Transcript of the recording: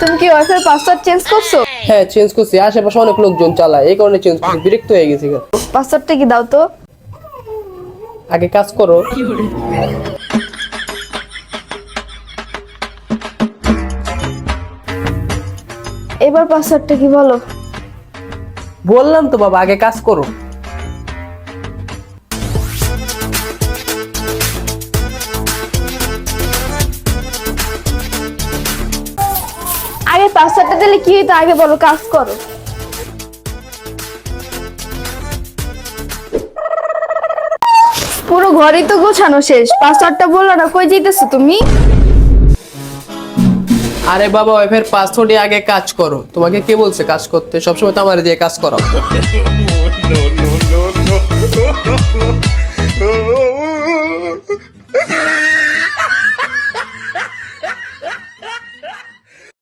তুমি কি wifi password change করছো? হ্যাঁ চেঞ্জ করছি, আশেপাশে অনেক লোকজন চালায় এই কারণে চেঞ্জ করছি, বিরক্ত হয়ে গেছি। পাসওয়ার্ডটা কি দাও তো। আগে কাজ করো। এবার পাসওয়ার্ডটা কি বলো। বললাম তো বাবা আগে কাজ করো। আগে পাসওয়ার্ডটা দিলে কি হইতো, আগে বলো কাজ করো। পুরো ঘরই তো গোছানো শেষ, পাসওয়ার্ডটা বললো না, কই যাইতেছো তুমি? আরে বাবা ওয়াইফাই পাসওয়ার্ডে আগে কাজ করো, তোমাকে কে বলছে কাজ করতে? সবসময় তো আমার দিয়ে কাজ করাও। no, no, no, no.